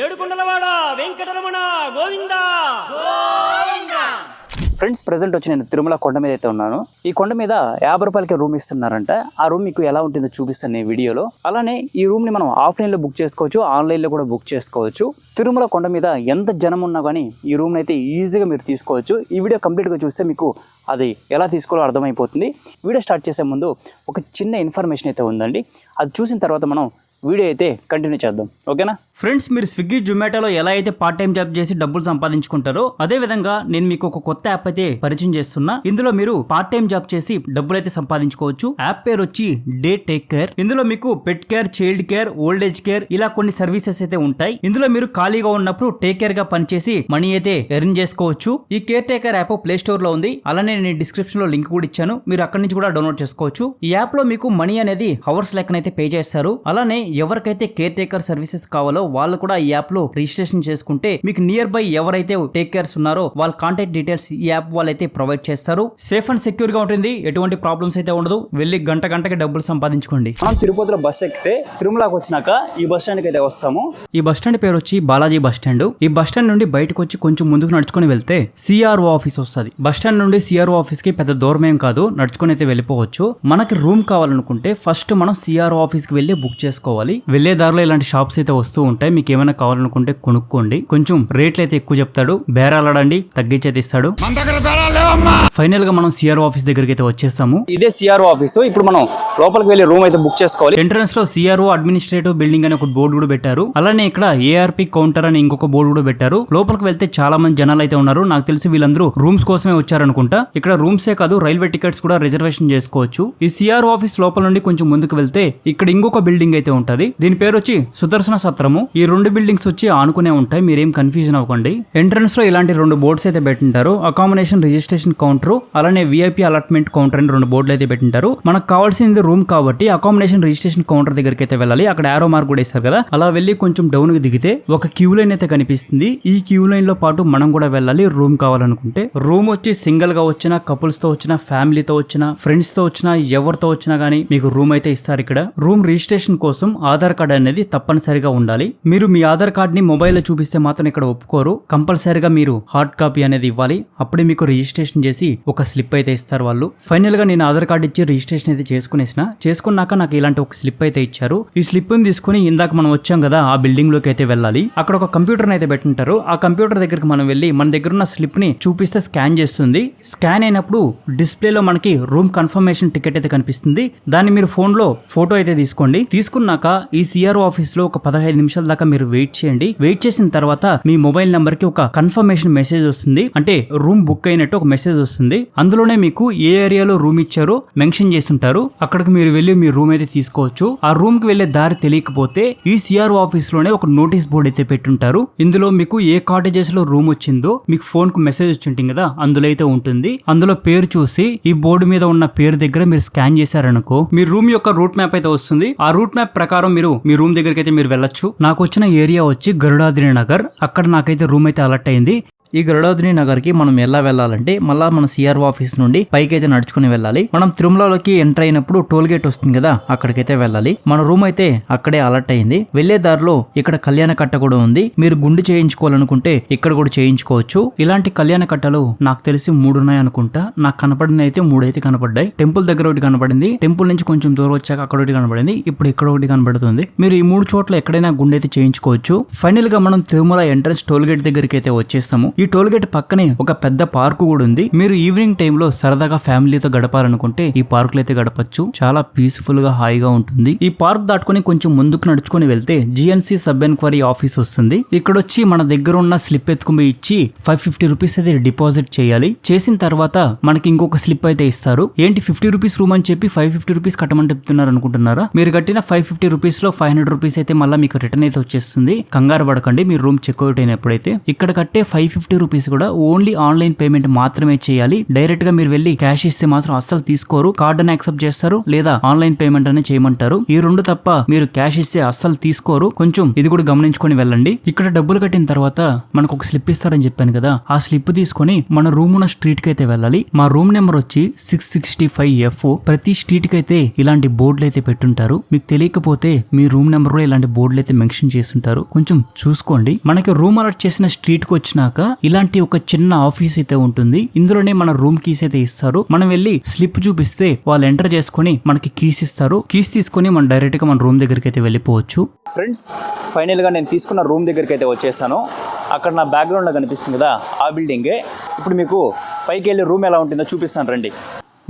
ఏడుకొండలవాడ Venkataramana Govinda. Friends, present వచ్చి నేను తిరుమల కొండ మీద అయితే ఉన్నాను. ఈ కొండ మీద 50 రూపాయలకి రూమ్ ఇస్తున్నారంట. ఆ రూమ్ మీకు ఎలా ఉంటుందో చూపిస్తాను ఈ వీడియోలో. అలానే ఈ రూమ్ని మనం ఆఫ్లైన్లో బుక్ చేసుకోవచ్చు, ఆన్లైన్లో కూడా బుక్ చేసుకోవచ్చు. తిరుమల కొండ మీద ఎంత జనం ఉన్నా కానీ ఈ రూమ్ని అయితే ఈజీగా మీరు తీసుకోవచ్చు. ఈ వీడియో కంప్లీట్గా చూస్తే మీకు అది ఎలా తీసుకోవాలో అర్థమైపోతుంది. వీడియో స్టార్ట్ చేసే ముందు ఒక చిన్న ఇన్ఫర్మేషన్ అయితే ఉందండి. అది చూసిన తర్వాత మనం వీడియో అయితే కంటిన్యూ చేద్దాం, ఓకేనా? ఫ్రెండ్స్, మీరు స్విగ్గీ జొమాటోలో ఎలా అయితే పార్ట్ టైం జాబ్ చేసి డబ్బులు సంపాదించుకుంటారో అదే విధంగా నేను మీకు ఒక కొత్త యాప్ అయితే పరిచయం చేస్తున్నా. ఇందులో మీరు పార్ట్ టైం జాబ్ చేసి డబ్బులు అయితే సంపాదించుకోవచ్చు. యాప్ పేరు వచ్చి డే టేక్ కేర్. ఇందులో మీకు పెట్ care, child care, old age care ఇలా కొన్ని సర్వీసెస్ అయితే ఉంటాయి. ఇందులో మీరు ఖాళీగా ఉన్నప్పుడు టేక్ కేర్ గా పనిచేసి మనీ అయితే ఎర్న్ చేసుకోవచ్చు. ఈ care taker app play store లో ఉంది. అలానే నేను డిస్క్రిప్షన్ లో లింక్ కూడా ఇచ్చాను, మీరు అక్కడి నుంచి కూడా డౌన్లోడ్ చేసుకోవచ్చు. ఈ యాప్ లో మీకు మనీ అనేది హవర్స్ లెక్కనైతే పే చేస్తారు. అలానే ఎవరికైతే కేర్ టేకర్ సర్వీసెస్ కావాలో వాళ్ళు కూడా ఈ యాప్ లో రిజిస్ట్రేషన్ చేసుకుంటే మీకు నియర్ బై ఎవరైతే టేక్ కేర్స్ ఉన్నారో వాళ్ళ కాంటాక్ట్ డీటెయిల్స్ ఈ యాప్ వాళ్ళైతే ప్రొవైడ్ చేస్తారు. సేఫ్ అండ్ సెక్యూర్ గా ఉంటుంది, ఎటువంటి ప్రాబ్లమ్స్ అయితే ఉండదు. వెళ్ళి గంటకి డబ్బులు సంపాదించుకోండి. మనం తిరుపతిలో బస్ ఎక్కితే తిరుమలకి వచ్చినాక ఈ బస్ స్టాండ్ కి అయితే వస్తాము. ఈ బస్ స్టాండ్ పేరు వచ్చి బాలాజీ బస్ స్టాండ్. ఈ బస్ స్టాండ్ నుండి బయటకు వచ్చి కొంచెం ముందుకు నడుచుకుని వెళ్తే సిఆర్ఓ ఆఫీస్ వస్తుంది. బస్ స్టాండ్ నుండి సిఆర్ఓ ఆఫీస్ కి పెద్ద దూరం ఏం కాదు, నడుచుకుని అయితే వెళ్ళిపోవచ్చు. మనకి రూమ్ కావాలనుకుంటే ఫస్ట్ మనం సిఆర్ఓ ఆఫీస్ కి వెళ్ళి బుక్ చేసుకోవాలి. వెళ్లే దారిలో ఇలాంటి షాప్స్ అయితే వస్తూ ఉంటాయి. మీకు ఏమైనా కావాలనుకుంటే కొనుక్కోండి. కొంచెం రేట్లు అయితే ఎక్కువ చెప్తాడు, బేరాలాడండి, తగ్గించేది ఇస్తాడు. ఫైనల్ గా మనం సిఆర్ఓ ఆఫీస్ దగ్గరికి అయితే వచ్చేస్తాము. ఇదే సిఆర్ఓ ఆఫీస్. ఇప్పుడు మనం లోపలికి వెళ్ళి రూమ్ అయితే బుక్ చేసుకోవాలి. ఎంట్రన్స్ లో సిఆర్ఓ అడ్మినిస్ట్రేటివ్ బిల్డింగ్ అని ఒక బోర్డు కూడా పెట్టారు. అలానే ఇక్కడ ఏఆర్పి కౌంటర్ అని ఇంకొక బోర్డు కూడా పెట్టారు. లోపలికి వెళ్తే చాలా మంది జనాలు అయితే ఉన్నారు. నాకు తెలిసి వీళ్ళందరూ రూమ్స్ కోసమే వచ్చారనుకుంటా. ఇక్కడ రూమ్సే కాదు, రైల్వే టికెట్స్ కూడా రిజర్వేషన్ చేసుకోవచ్చు. ఈ సిఆర్ఓ ఆఫీస్ లోపల నుండి కొంచెం ముందుకు వెళ్తే ఇక్కడ ఇంకొక బిల్డింగ్ అయితే ఉంటది. దీని పేరు వచ్చి సుదర్శన సత్రము. ఈ రెండు బిల్డింగ్స్ వచ్చి ఆనుకునే ఉంటాయి, మీరేం కన్ఫ్యూజన్ అవ్వకండి. ఎంట్రన్స్ లో ఇలాంటి 2 బోర్డ్స్ అయితే పెట్టింటారు. అకామిడేషన్ రిజిస్ట్రేషన్ కౌంటర్, అలానే విఐపి అలాట్మెంట్ కౌంటర్ అని 2 బోర్డులు అయితే పెట్టింటారు. మనకు కావాల్సింది రూమ్ కాబట్టి అకామిడేషన్ రిజిస్ట్రేషన్ కౌంటర్ దగ్గరికి అయితే వెళ్ళాలి. అక్కడ ఆరో మార్క్ కూడా ఇస్తారు కదా, అలా వెళ్ళి కొంచెం డౌన్ కి దిగితే ఒక క్యూ లైన్ అయితే కనిపిస్తుంది. ఈ క్యూ లైన్ లో పాటు మనం కూడా వెళ్ళాలి రూమ్ కావాలనుకుంటే. రూమ్ వచ్చి సింగిల్ గా వచ్చినా, కపుల్స్ తో వచ్చినా, ఫ్యామిలీతో వచ్చినా, ఫ్రెండ్స్ తో వచ్చినా, ఎవరితో వచ్చినా గానీ మీకు రూమ్ అయితే ఇస్తారు. ఇక్కడ రూమ్ రిజిస్ట్రేషన్ కోసం ఆధార్ కార్డ్ అనేది తప్పనిసరిగా ఉండాలి. మీరు మీ ఆధార్ కార్డ్ ని మొబైల్ లో చూపిస్తే మాత్రం ఇక్కడ ఒప్పుకోరు. కంపల్సరిగా మీరు హార్డ్ కాపీ అనేది ఇవ్వాలి. అప్పుడే మీకు రిజిస్ట్రేషన్ చేసి ఒక స్లిప్ అయితే ఇస్తారు వాళ్ళు. ఫైనల్ గా నేను ఆధార్ కార్డ్ ఇచ్చి రిజిస్ట్రేషన్ అయితే చేసుకున్నాక నాకు ఇలాంటి ఒక స్లిప్ అయితే ఇచ్చారు. ఈ స్లిప్ ని తీసుకుని ఇందాక మనం వచ్చాం కదా ఆ బిల్డింగ్ లోకి అయితే వెళ్ళాలి. అక్కడ ఒక కంప్యూటర్ అయితే పెట్టింటారు. ఆ కంప్యూటర్ దగ్గరికి మనం వెళ్ళి మన దగ్గర ఉన్న స్లిప్ ని చూపిస్తే స్కాన్ చేస్తుంది. స్కాన్ అయినప్పుడు డిస్ప్లేలో మనకి రూమ్ కన్ఫర్మేషన్ టికెట్ అయితే కనిపిస్తుంది. దాన్ని మీరు ఫోన్ లో ఫోటో అయితే తీసుకోండి. తీసుకున్నాక ఈ సిఆర్ఓ ఆఫీస్ లో ఒక 15 నిమిషాల దాకా మీరు వెయిట్ చేయండి. వెయిట్ చేసిన తర్వాత మీ మొబైల్ నంబర్ కి ఒక కన్ఫర్మేషన్ మెసేజ్ వస్తుంది. అంటే రూమ్ బుక్ అయినట్టు ఒక మెసేజ్ వస్తుంది. అందులోనే మీకు ఏ ఏరియాలో రూమ్ ఇచ్చారో మెన్షన్ చేసి ఉంటారు. అక్కడికి మీరు వెళ్ళి మీ రూమ్ అయితే తీసుకోవచ్చు. ఆ రూమ్ కి వెళ్లే దారి తెలియకపోతే ఈ సిఆర్ఓ ఆఫీస్ లోనే ఒక నోటీస్ బోర్డు అయితే పెట్టుంటారు. ఇందులో మీకు ఏ కాటేజెస్ లో రూమ్ వచ్చిందో మీకు ఫోన్ కు మెసేజ్ వచ్చి ఉంటుంది కదా, అందులో అయితే ఉంటుంది. అందులో పేరు చూసి ఈ బోర్డు మీద ఉన్న పేరు దగ్గర మీరు స్కాన్ చేశారనుకో మీ రూమ్ యొక్క రూట్ మ్యాప్ అయితే వస్తుంది. ఆ రూట్ మ్యాప్ ప్రకారం మీరు మీ రూమ్ దగ్గరికి అయితే మీరు వెళ్ళొచ్చు. నాకు వచ్చిన ఏరియా వచ్చి గరుడాద్రి నగర్. అక్కడ నాకైతే రూమ్ అయితే అలర్ట్ అయింది. ఈ గరుడాద్రి నగర్ కి మనం ఎలా వెళ్ళాలంటే మళ్ళా మన సిఆర్ఓ ఆఫీస్ నుండి పైకి అయితే నడుచుకుని వెళ్ళాలి. మనం తిరుమలలోకి ఎంటర్ అయినప్పుడు టోల్ గేట్ వస్తుంది కదా, అక్కడికైతే వెళ్ళాలి. మన రూమ్ అయితే అక్కడే అలర్ట్ అయింది. వెళ్లే దారిలో ఇక్కడ కళ్యాణ కట్ట కూడా ఉంది. మీరు గుండు చేయించుకోవాలనుకుంటే ఇక్కడ కూడా చేయించుకోవచ్చు. ఇలాంటి కళ్యాణ కట్టలు నాకు తెలిసి 3 ఉన్నాయి అనుకుంటా. నాకు కనపడిన అయితే 3 అయితే కనపడ్డాయి. టెంపుల్ దగ్గర ఒకటి కనపడింది, టెంపుల్ నుంచి కొంచెం దూరం వచ్చాక అక్కడ ఒకటి కనపడింది, ఇప్పుడు ఇక్కడ ఒకటి కనపడుతుంది. మీరు ఈ 3 చోట్ల ఎక్కడైనా గుండె అయితే చేయించుకోవచ్చు. ఫైనల్ గా మనం తిరుమల ఎంట్రన్స్ టోల్ గేట్ దగ్గరికి అయితే వచ్చేస్తాము. ఈ టోల్ గేట్ పక్కనే ఒక పెద్ద పార్క్ కూడా ఉంది. మీరు ఈవినింగ్ టైమ్ లో సరదాగా ఫ్యామిలీతో గడపాలనుకుంటే ఈ పార్క్ లో అయితే గడపచ్చు. చాలా పీస్ఫుల్ గా హాయిగా ఉంటుంది. ఈ పార్క్ దాటుకుని కొంచెం ముందుకు నడుచుకుని వెళ్తే జిఎన్సి సబ్ ఎన్క్వైరీ ఆఫీస్ వస్తుంది. ఇక్కడ వచ్చి మన దగ్గర ఉన్న స్లిప్ ఎత్తుకుని ఇచ్చి 550 రూపీస్ అయితే డిపాజిట్ చేయాలి. చేసిన తర్వాత మనకి ఇంకొక స్లిప్ అయితే ఇస్తారు. ఏంటి 50 రూపీస్ రూమ్ అని చెప్పి 550 రూపీస్ కట్టమని చెప్తున్నారు అనుకుంటున్నారా? మీరు కట్టిన 550 రూపీస్ లో 500 రూపీస్ అయితే మళ్ళీ మీకు రిటర్న్ అయితే వచ్చేస్తుంది. కంగారు పడకండి. మీరు రూమ్ చెక్అవుట్ అయినప్పుడైతే ఇక్కడ కట్టే 550 50 రూపీస్ కూడా ఓన్లీ ఆన్లైన్ పేమెంట్ మాత్రమే చేయాలి. డైరెక్ట్ గా మీరు వెళ్ళి క్యాష్ ఇస్తే మాత్రం అస్సలు తీసుకోరు. కార్డ్ అని యాక్సెప్ట్ చేస్తారు లేదా ఆన్లైన్ పేమెంట్ అని చేయమంటారు. ఈ రెండు తప్ప మీరు క్యాష్ ఇస్తే అస్సలు తీసుకోరు. కొంచెం ఇది కూడా గమనించుకొని వెళ్ళండి. ఇక్కడ డబ్బులు కట్టిన తర్వాత మనకు ఒక స్లిప్ ఇస్తారని చెప్పాను కదా, ఆ స్లిప్ తీసుకొని మన రూమ్ ఉన్న స్ట్రీట్ కి అయితే వెళ్ళాలి. మా రూమ్ నెంబర్ వచ్చి 665F. ప్రతి స్ట్రీట్ కి అయితే ఇలాంటి బోర్డులు అయితే పెట్టుంటారు. మీకు తెలియకపోతే మీ రూమ్ నెంబర్ కూడా ఇలాంటి బోర్డులు అయితే మెన్షన్ చేస్తుంటారు. కొంచెం చూసుకోండి. మనకి రూమ్ అలాట్ చేసిన స్ట్రీట్ కి వచ్చినాక ఇలాంటి ఒక చిన్న ఆఫీస్ అయితే ఉంటుంది. ఇందులోనే మన రూమ్ కీస్ అయితే ఇస్తారు. మనం వెళ్ళి స్లిప్ చూపిస్తే వాళ్ళు ఎంటర్ చేసుకొని మనకి కీస్ ఇస్తారు. కీస్ తీసుకొని మనం డైరెక్ట్ గా మన రూమ్ దగ్గరికి అయితే వెళ్ళిపోవచ్చు. ఫ్రెండ్స్, ఫైనల్ గా నేను తీసుకున్న రూమ్ దగ్గరికి అయితే వచ్చేసాను. అక్కడ నా బ్యాక్గ్రౌండ్ లో కనిపిస్తుంది కదా, ఆ బిల్డింగే. ఇప్పుడు మీకు పైకి వెళ్ళి రూమ్ ఎలా ఉంటుందో చూపిస్తాను రండి.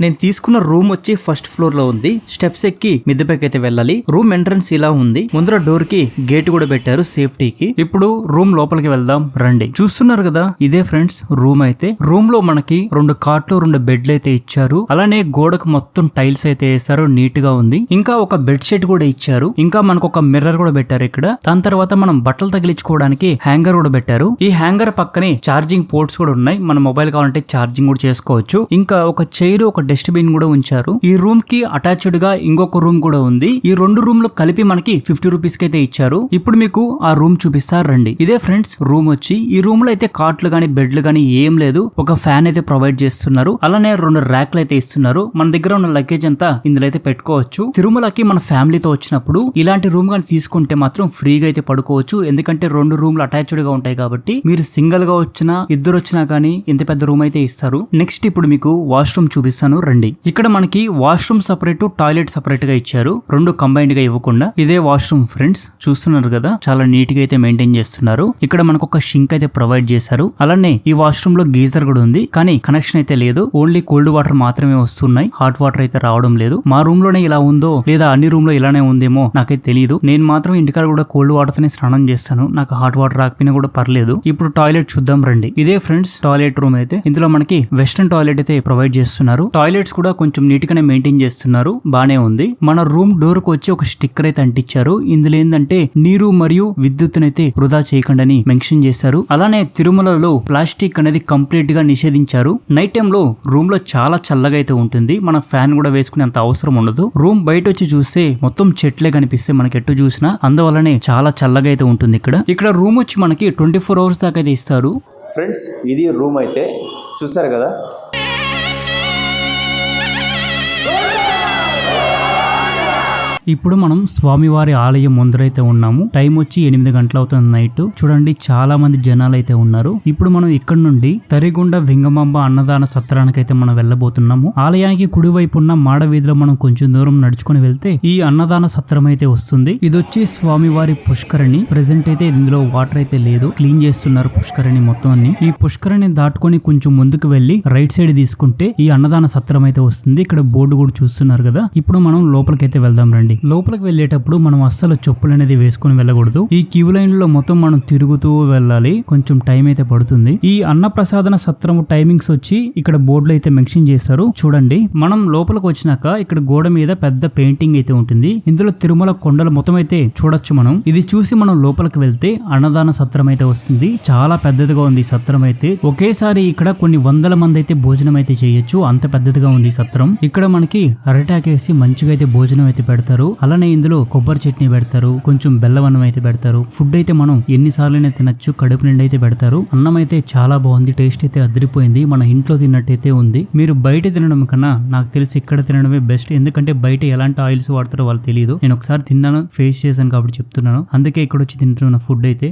నేను తీసుకున్న రూమ్ వచ్చి ఫస్ట్ ఫ్లోర్ లో ఉంది. స్టెప్స్ ఎక్కి మిద్దెపైకి అయితే వెళ్ళాలి. రూమ్ ఎంట్రన్స్ ఇలా ఉంది. ముందర డోర్ కి గేట్ కూడా పెట్టారు సేఫ్టీకి. ఇప్పుడు రూమ్ లోపలికి వెళ్దాం రండి. చూస్తున్నారు కదా, ఇదే ఫ్రెండ్స్ రూమ్ అయితే. రూమ్ లో మనకి 2 కాట్లు 2 బెడ్లు అయితే ఇచ్చారు. అలానే గోడకు మొత్తం టైల్స్ అయితే వేసారు, నీట్ గా ఉంది. ఇంకా ఒక బెడ్ షీట్ కూడా ఇచ్చారు. ఇంకా మనకు ఒక మిర్రర్ కూడా పెట్టారు ఇక్కడ. దాని తర్వాత మనం బట్టలు తగిలించుకోవడానికి హ్యాంగర్ కూడా పెట్టారు. ఈ హ్యాంగర్ పక్కనే ఛార్జింగ్ పోర్ట్స్ కూడా ఉన్నాయి. మన మొబైల్ కావాలంటే ఛార్జింగ్ కూడా చేసుకోవచ్చు. ఇంకా ఒక చైర్, ఒక డస్ట్బిన్ కూడా ఉంచారు. ఈ రూమ్ కి అటాచ్డ్ గా ఇంకొక రూమ్ కూడా ఉంది. ఈ 2 రూమ్లు కలిపి మనకి 50 రూపీస్ కి అయితే ఇచ్చారు. ఇప్పుడు మీకు ఆ రూమ్ చూపిస్తారు రండి. ఇదే ఫ్రెండ్స్ రూమ్ వచ్చి. ఈ రూమ్ లో అయితే కాట్లు గానీ బెడ్లు గానీ ఏం లేదు. ఒక ఫ్యాన్ అయితే ప్రొవైడ్ చేస్తున్నారు. అలానే 2 ర్యాక్లు అయితే ఇస్తున్నారు. మన దగ్గర ఉన్న లగేజ్ అంతా ఇందులో అయితే పెట్టుకోవచ్చు. తిరుమలకి మన ఫ్యామిలీతో వచ్చినప్పుడు ఇలాంటి రూమ్ గానీ తీసుకుంటే మాత్రం ఫ్రీగా అయితే పడుకోవచ్చు. ఎందుకంటే 2 రూమ్లు అటాచ్డ్ గా ఉంటాయి కాబట్టి. మీరు సింగిల్ గా వచ్చినా ఇద్దరు వచ్చినా గానీ ఇంత పెద్ద రూమ్ అయితే ఇస్తారు. నెక్స్ట్ ఇప్పుడు మీకు వాష్రూమ్ చూపిస్తాను రండి. ఇక్కడ మనకి వాష్రూమ్ సపరేట్, టాయిలెట్ సపరేట్ గా ఇచ్చారు. 2 కంబైన్డ్ గా ఇవ్వకుండా. ఇదే వాష్రూమ్ ఫ్రెండ్స్, చూస్తున్నారు కదా, చాలా నీట్ గా అయితే మెయింటైన్ చేస్తున్నారు. ఇక్కడ మనకు ఒక షింక్ అయితే ప్రొవైడ్ చేశారు. అలానే ఈ వాష్రూమ్ లో గీజర్ కూడా ఉంది, కానీ కనెక్షన్ అయితే లేదు. ఓన్లీ కోల్డ్ వాటర్ మాత్రమే వస్తున్నాయి. హాట్ వాటర్ అయితే రావడం లేదు. మా రూమ్ లోనే ఇలా ఉందో లేదా అన్ని రూమ్ లో ఇలానే ఉందేమో నాకైతే తెలియదు. నేను మాత్రం ఇంటికాడ కూడా కోల్డ్ వాటర్ తోనే స్నానం చేస్తాను. నాకు హాట్ వాటర్ రాకపోయినా కూడా పర్లేదు. ఇప్పుడు టాయిలెట్ చూద్దాం రండి. ఇదే ఫ్రెండ్స్ టాయిలెట్ రూమ్ అయితే. ఇందులో మనకి వెస్టర్న్ టాయిలెట్ అయితే ప్రొవైడ్ చేస్తున్నారు. టాయిలెట్స్ కూడా కొంచెం నీట్ గానే మెయింటైన్ చేస్తున్నారు. బానే ఉంది. మన రూమ్ డోర్ కు వచ్చి ఒక స్టిక్కర్ అయితే అంటించారు. ఇందులో ఏంటంటే నీరు మరియు విద్యుత్తునైతే వృధా చేయకండి మెన్షన్ చేశారు. అలానే తిరుమలలో ప్లాస్టిక్ అనేది కంప్లీట్ గా నిషేధించారు. నైట్ టైం లో రూమ్ లో చాలా చల్లగా అయితే ఉంటుంది. మన ఫ్యాన్ కూడా వేసుకునేంత అవసరం ఉండదు. రూమ్ బయట వచ్చి చూస్తే మొత్తం చెట్లే కనిపిస్తే మనకి ఎటు చూసినా. అందువల్లనే చాలా చల్లగా అయితే ఉంటుంది. ఇక్కడ రూమ్ వచ్చి మనకి 24 అవర్స్ దాకా అయితే ఇస్తారు. ఫ్రెండ్స్, ఇది రూమ్ అయితే చూసారు కదా. ఇప్పుడు మనం స్వామివారి ఆలయం ముందరైతే ఉన్నాము. టైం వచ్చి 8 గంటలు అవుతుంది నైట్. చూడండి, చాలా మంది జనాలు అయితే ఉన్నారు. ఇప్పుడు మనం ఇక్కడ నుండి తరిగొండ వెంగమాంబ అన్నదాన సత్రానికి అయితే మనం వెళ్ళబోతున్నాము. ఆలయానికి కుడివైపు ఉన్న మాడ వీధిలో మనం కొంచెం దూరం నడుచుకొని వెళ్తే ఈ అన్నదాన సత్రం అయితే వస్తుంది. ఇది వచ్చి స్వామివారి పుష్కరిణి. ప్రెసెంట్ అయితే ఇందులో వాటర్ అయితే లేదు, క్లీన్ చేస్తున్నారు పుష్కరిణి మొత్తం అన్ని. ఈ పుష్కరిణి దాటుకొని కొంచెం ముందుకు వెళ్లి రైట్ సైడ్ తీసుకుంటే ఈ అన్నదాన సత్రం అయితే వస్తుంది. ఇక్కడ బోర్డు కూడా చూస్తున్నారు కదా. ఇప్పుడు మనం లోపలికైతే వెళ్దాం రండి. లోపలికి వెళ్ళేటప్పుడు మనం అస్సలు చెప్పులు అనేది వేసుకుని వెళ్ళకూడదు. ఈ క్యూ లైన్ లో మొత్తం మనం తిరుగుతూ వెళ్ళాలి. కొంచెం టైం అయితే పడుతుంది. ఈ అన్నప్రసాదన సత్రము టైమింగ్స్ వచ్చి ఇక్కడ బోర్డులో అయితే మెన్షన్ చేస్తారు. చూడండి, మనం లోపలికి వచ్చినాక ఇక్కడ గోడ మీద పెద్ద పెయింటింగ్ అయితే ఉంటుంది. ఇందులో తిరుమల కొండలు మొత్తం అయితే చూడొచ్చు మనం. ఇది చూసి మనం లోపలికి వెళ్తే అన్నదాన సత్రం అయితే వస్తుంది. చాలా పెద్దదిగా ఉంది ఈ సత్రం అయితే. ఒకేసారి ఇక్కడ కొన్ని వందల మంది అయితే భోజనం అయితే చేయొచ్చు. అంత పెద్దదిగా ఉంది ఈ సత్రం. ఇక్కడ మనకి అరటాకేసి మంచిగా అయితే భోజనం అయితే పెడతారు. అలానే ఇందులో కొబ్బరి చట్నీ పెడతారు, కొంచెం బెల్లం అన్నం అయితే పెడతారు. ఫుడ్ అయితే మనం ఎన్నిసార్లైనా తినచ్చు. కడుపు నిండా అయితే పెడతారు. అన్నం అయితే చాలా బాగుంది. టేస్ట్ అయితే అదిరిపోయింది. మన ఇంట్లో తిన్నట్టయితే ఉంది. మీరు బయట తినడం కన్నా నాకు తెలిసి ఇక్కడ తినడమే బెస్ట్. ఎందుకంటే బయట ఎలాంటి ఆయిల్స్ వాడతారో వాళ్ళు తెలియదు. నేను ఒకసారి తిన్నాను, ఫేస్ చేశాను కాబట్టి చెప్తున్నాను. అందుకే ఇక్కడ వచ్చి తింటున్న ఫుడ్ అయితే.